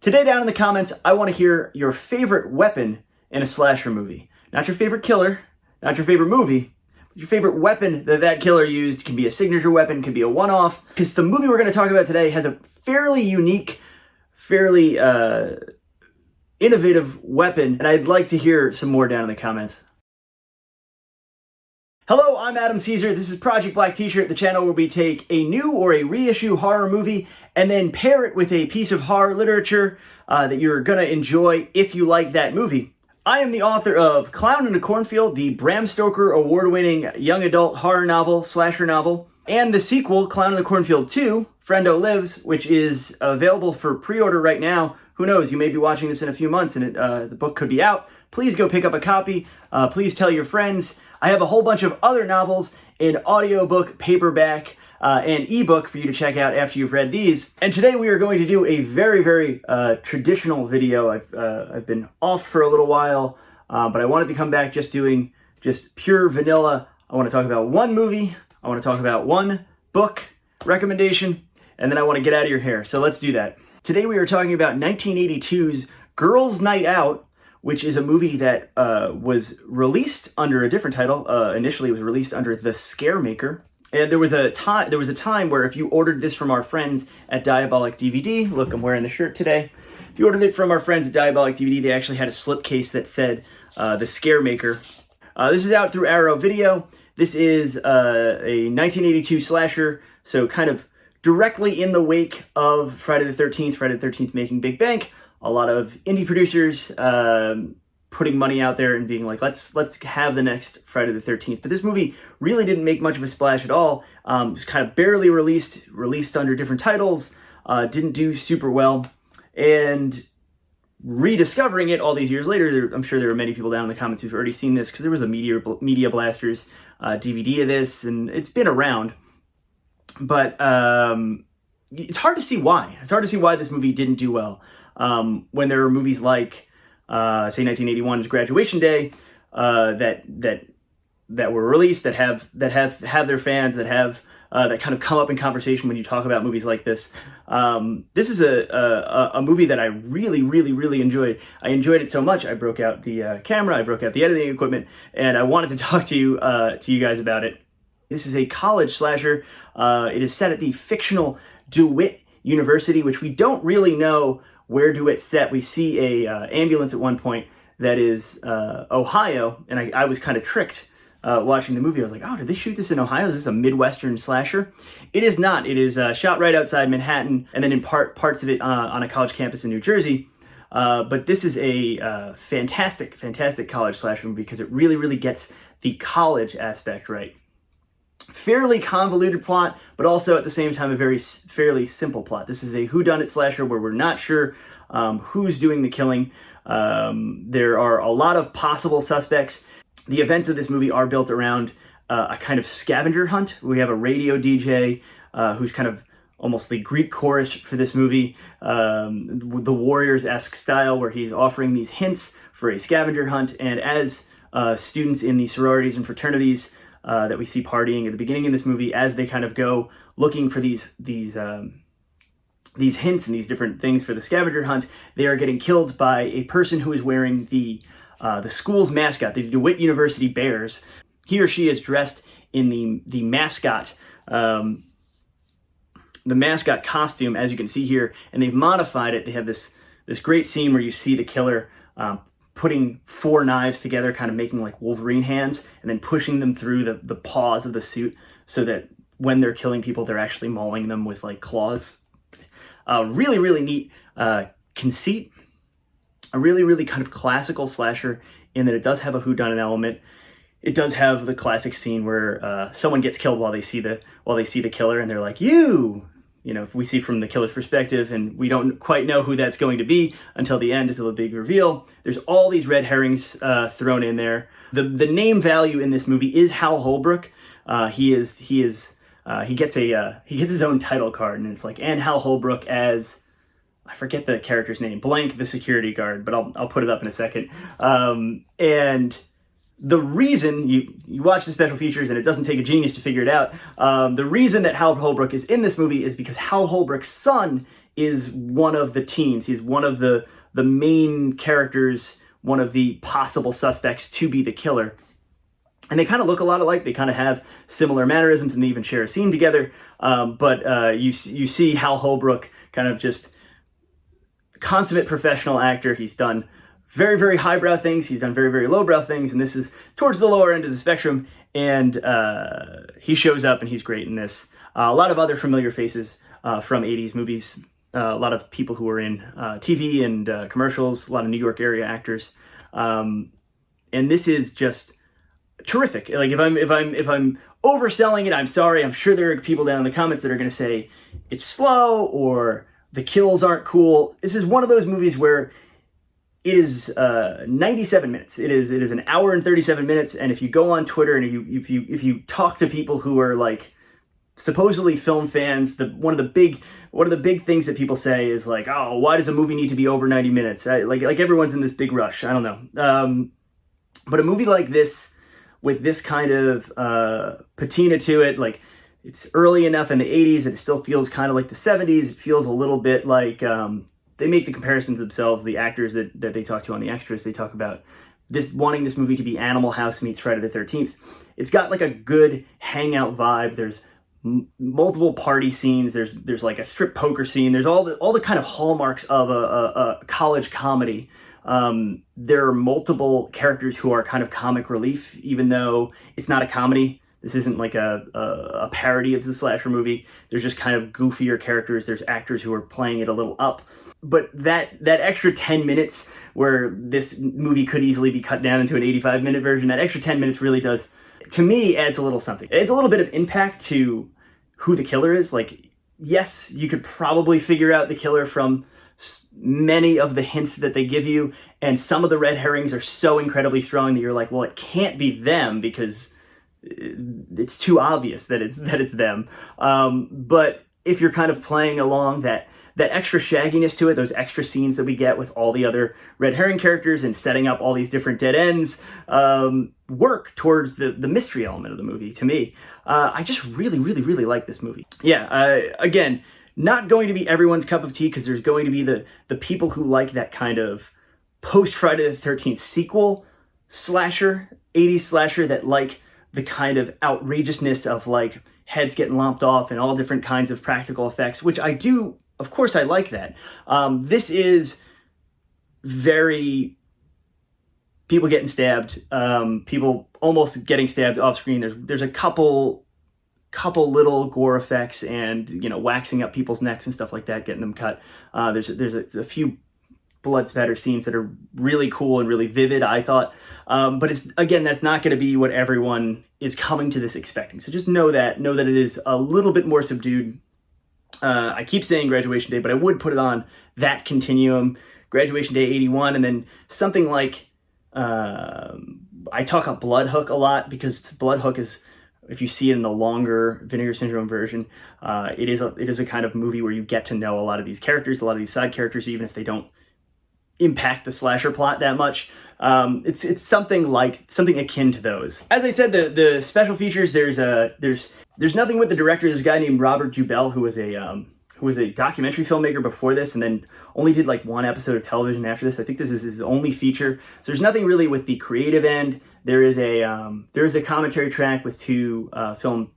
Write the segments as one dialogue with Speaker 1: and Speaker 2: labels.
Speaker 1: Today down in the comments, I want to hear your favorite weapon in a slasher movie. Not your favorite killer, not your favorite movie, but your favorite weapon that killer used. Can be a signature weapon, can be a one-off. Because the movie we're going to talk about today has a fairly unique, fairly innovative weapon, and I'd like to hear some more down in the comments. Hello, I'm Adam Caesar. This is Project Black T-shirt, the channel where we take a new or a reissue horror movie and then pair it with a piece of horror literature that you're gonna enjoy if you like that movie. I am the author of Clown in a Cornfield, the Bram Stoker award-winning young adult horror novel, slasher novel, and the sequel, Clown in the Cornfield 2, Friendo Lives, which is available for pre-order right now. Who knows, you may be watching this in a few months and the book could be out. Please go pick up a copy. Please tell your friends. I have a whole bunch of other novels in audiobook, paperback, and ebook for you to check out after you've read these. And today we are going to do a very, very traditional video. I've been off for a little while, but I wanted to come back doing pure vanilla. I want to talk about one movie, I want to talk about one book recommendation, and then I want to get out of your hair. So let's do that. Today we are talking about 1982's Girls Night Out, which is a movie that was released under a different title. Initially, it was released under the SCAREMAKER. And there was a time where if you ordered this from our friends at Diabolic DVD, look, I'm wearing the shirt today. If you ordered it from our friends at Diabolic DVD, they actually had a slipcase that said the SCAREMAKER. This is out through Arrow Video. This is a 1982 slasher, so kind of directly in the wake of Friday the 13th making big bank. A lot of indie producers putting money out there and being like, let's have the next Friday the 13th. But this movie really didn't make much of a splash at all. It was kind of barely released under different titles, didn't do super well. And rediscovering it all these years later, I'm sure there are many people down in the comments who've already seen this because there was a Media Blasters DVD of this, and it's been around. But it's hard to see why. It's hard to see why this movie didn't do well. When there are movies like, say, 1981's Graduation Day, that were released, that have their fans, that kind of come up in conversation when you talk about movies like this. This is a movie that I really enjoyed. I enjoyed it so much I broke out the camera, I broke out the editing equipment, and I wanted to talk to you guys about it. This is a college slasher. It is set at the fictional DeWitt University, which we don't really know where DeWitt's set. We see a ambulance at one point that is Ohio, and I was kind of tricked watching the movie. I was like, oh, did they shoot this in Ohio? Is this a Midwestern slasher? It is not. It is shot right outside Manhattan, and then in parts of it on a college campus in New Jersey. But this is a fantastic college slasher movie because it really gets the college aspect right. Fairly convoluted plot, but also at the same time a fairly simple plot. This is a whodunit slasher where we're not sure who's doing the killing. There are a lot of possible suspects. The events of this movie are built around a kind of scavenger hunt. We have a radio DJ who's kind of almost the Greek chorus for this movie, the Warriors-esque style, where he's offering these hints for a scavenger hunt. And as students in the sororities and fraternities that we see partying at the beginning of this movie, as they kind of go looking for these hints and these different things for the scavenger hunt, they are getting killed by a person who is wearing the school's mascot, the DeWitt University Bears. He or she is dressed in the mascot costume, as you can see here, and they've modified it. They have this great scene where you see the killer putting 4 knives together, kind of making like Wolverine hands, and then pushing them through the paws of the suit so that when they're killing people, they're actually mauling them with like claws. Really neat conceit. A really kind of classical slasher in that it does have a whodunit element. It does have the classic scene where someone gets killed while they see the killer, and they're like, if we see from the killer's perspective, and we don't quite know who that's going to be until the end, until the big reveal. There's all these red herrings thrown in there. The name value in this movie is Hal Holbrook. He gets his own title card, and it's like, and Hal Holbrook as, I forget the character's name, blank the security guard, but I'll put it up in a second. And the reason you watch the special features, and it doesn't take a genius to figure it out, the reason that Hal Holbrook is in this movie is because Hal Holbrook's son is one of the teens. He's one of the main characters, one of the possible suspects to be the killer. And they kind of look a lot alike. They kind of have similar mannerisms, and they even share a scene together. But you see Hal Holbrook, kind of just consummate professional actor. He's done very, very highbrow things. He's done very, very lowbrow things. And this is towards the lower end of the spectrum. And he shows up, and he's great in this. A lot of other familiar faces from 80s movies. A lot of people who were in TV and commercials. A lot of New York area actors. And this is just terrific. Like, if I'm overselling it, I'm sorry. I'm sure there are people down in the comments that are going to say it's slow or the kills aren't cool. This is one of those movies where it is 97 minutes. It is an hour and 37 minutes. And if you go on Twitter and if you talk to people who are like supposedly film fans, one of the big things that people say is like, oh, why does a movie need to be over 90 minutes? Like everyone's in this big rush. I don't know. But a movie like this, with this kind of patina to it, like it's early enough in the 80s that it still feels kind of like the 70s. It feels a little bit like they make the comparisons themselves, the actors that they talk to on The Extras. They talk about wanting this movie to be Animal House meets Friday the 13th. It's got like a good hangout vibe. There's multiple party scenes. There's like a strip poker scene. There's all the kind of hallmarks of a college comedy. There are multiple characters who are kind of comic relief, even though it's not a comedy. This isn't like a parody of the slasher movie. There's just kind of goofier characters. There's actors who are playing it a little up. But that extra 10 minutes where this movie could easily be cut down into an 85-minute version, that extra 10 minutes really does, to me, adds a little something. It adds a little bit of impact to who the killer is. Like, yes, you could probably figure out the killer from many of the hints that they give you, and some of the red herrings are so incredibly strong that you're like, well, it can't be them because it's too obvious that it's them. But if you're kind of playing along that extra shagginess to it, those extra scenes that we get with all the other red herring characters and setting up all these different dead ends, work towards the mystery element of the movie, to me. I just really, really, really like this movie. Yeah, again, not going to be everyone's cup of tea, because there's going to be the people who like that kind of post-Friday the 13th sequel slasher, 80s slasher, that like the kind of outrageousness of like heads getting lopped off and all different kinds of practical effects, which I do. Of course, I like that. This is very people getting stabbed, people almost getting stabbed off screen. There's a couple little gore effects and, you know, waxing up people's necks and stuff like that, getting them cut. There's a few blood spatter scenes that are really cool and really vivid, I thought. But that's not going to be what everyone is coming to this expecting. So just know that it is a little bit more subdued. I keep saying Graduation Day, but I would put it on that continuum, Graduation Day 81, and then something like, I talk about Blood Hook a lot, because Blood Hook is, if you see it in the longer Vinegar Syndrome version, it is a kind of movie where you get to know a lot of these characters, a lot of these side characters, even if they don't impact the slasher plot that much. It's something akin to those. As I said, the special features, there's nothing with the director, this guy named Robert Jubel, who was a documentary filmmaker before this, and then only did like one episode of television after this. I think this is his only feature. So there's nothing really with the creative end. There is a commentary track with two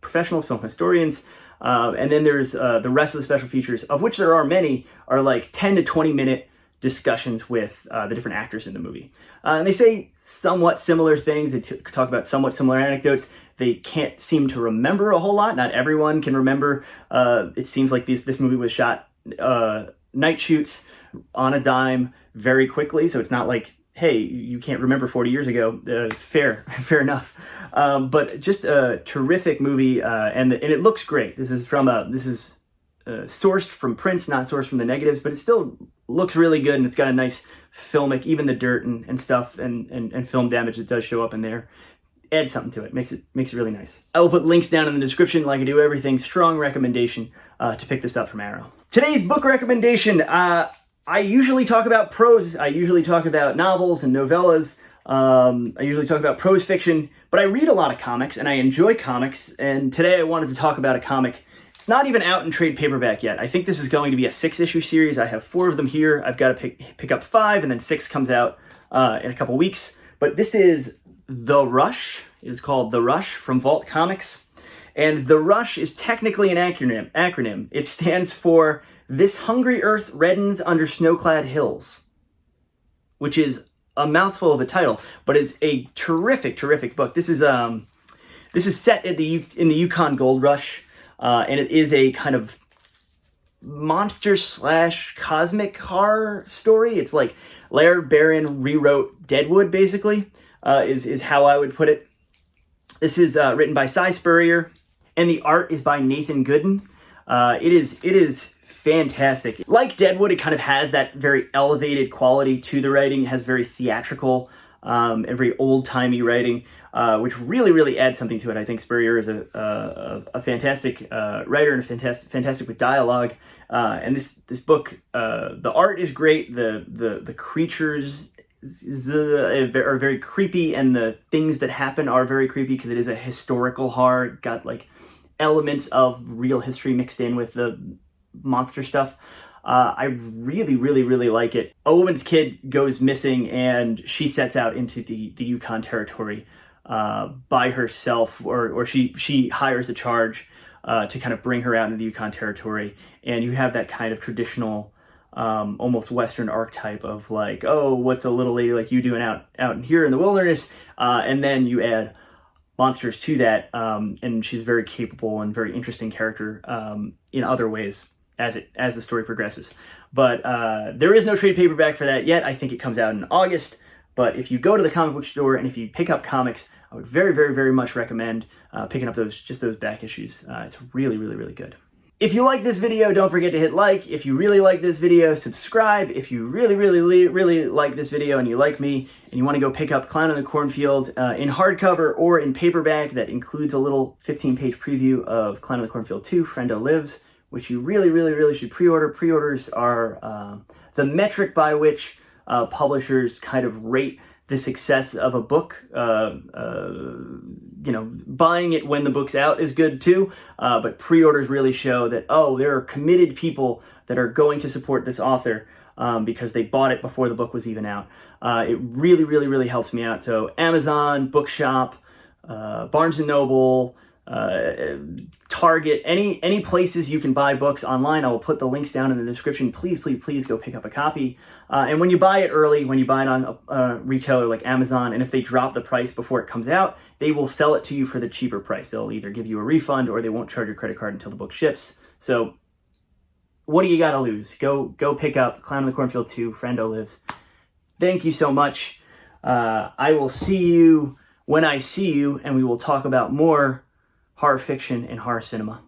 Speaker 1: professional film historians, and then there's the rest of the special features, of which there are many, are like 10 to 20 minute discussions with the different actors in the movie. And they say somewhat similar things. They talk about somewhat similar anecdotes. They can't seem to remember a whole lot. Not everyone can remember. It seems like this movie was shot night shoots on a dime very quickly. So it's not like, hey, you can't remember 40 years ago. Fair enough. But just a terrific movie, and it looks great. This is sourced from prints, not sourced from the negatives, but it still looks really good, and it's got a nice filmic, even the dirt and stuff and film damage that does show up in there adds something to it, makes it really nice. I will put links down in the description like I do everything. Strong recommendation to pick this up from Arrow. Today's book recommendation, I usually talk about prose. I usually talk about novels and novellas. I usually talk about prose fiction, but I read a lot of comics and I enjoy comics, and today I wanted to talk about a comic It's not even out in trade paperback yet. I think this is going to be a 6-issue series. I have 4 of them here. I've got to pick up 5, and then 6 comes out in a couple weeks. But this is The Rush. It is called The Rush from Vault Comics. And The Rush is technically an acronym. It stands for This Hungry Earth Reddens Under Snow-Clad Hills, which is a mouthful of a title, but it's a terrific, terrific book. This is set in the Yukon Gold Rush, and it is a kind of monster / cosmic horror story. It's like Laird Barron rewrote Deadwood, basically, is how I would put it. This is written by Cy Spurrier, and the art is by Nathan Gooden. It is fantastic. Like Deadwood, it kind of has that very elevated quality to the writing. It has very theatrical and very old-timey writing, which really, really adds something to it. I think Spurrier is a fantastic writer and fantastic with dialogue. And this book, the art is great. The creatures are very creepy, and the things that happen are very creepy because it is a historical horror. It got like elements of real history mixed in with the monster stuff. I really, really, really like it. A woman's kid goes missing, and she sets out into the Yukon territory by herself, or she hires a charge to kind of bring her out into the Yukon territory. And you have that kind of traditional, almost Western archetype of like, oh, what's a little lady like you doing out in here in the wilderness? And then you add monsters to that, and she's a very capable and very interesting character in other ways as the story progresses. But there is no trade paperback for that yet. I think it comes out in August. But if you go to the comic book store and if you pick up comics, I would very, very, very much recommend picking up those back issues. It's really, really, really good. If you like this video, don't forget to hit like. If you really like this video, subscribe. If you really, really, really like this video and you like me and you want to go pick up Clown in the Cornfield in hardcover or in paperback, that includes a little 15-page preview of Clown in the Cornfield 2, Friendo Lives, which you really, really, really should pre-order. Pre-orders are the metric by which publishers kind of rate the success of a book. Buying it when the book's out is good too, but pre-orders really show that, oh, there are committed people that are going to support this author because they bought it before the book was even out. It really, really, really helps me out. So Amazon, Bookshop, Barnes & Noble, Target, any places you can buy books online. I will put the links down in the description. Please, please, please go pick up a copy. And when you buy it early, when you buy it on a retailer like Amazon, and if they drop the price before it comes out, they will sell it to you for the cheaper price. They'll either give you a refund or they won't charge your credit card until the book ships. So what do you got to lose? Go pick up Clown in the Cornfield 2, Friendo Lives. Thank you so much. I will see you when I see you, and we will talk about more horror fiction and horror cinema.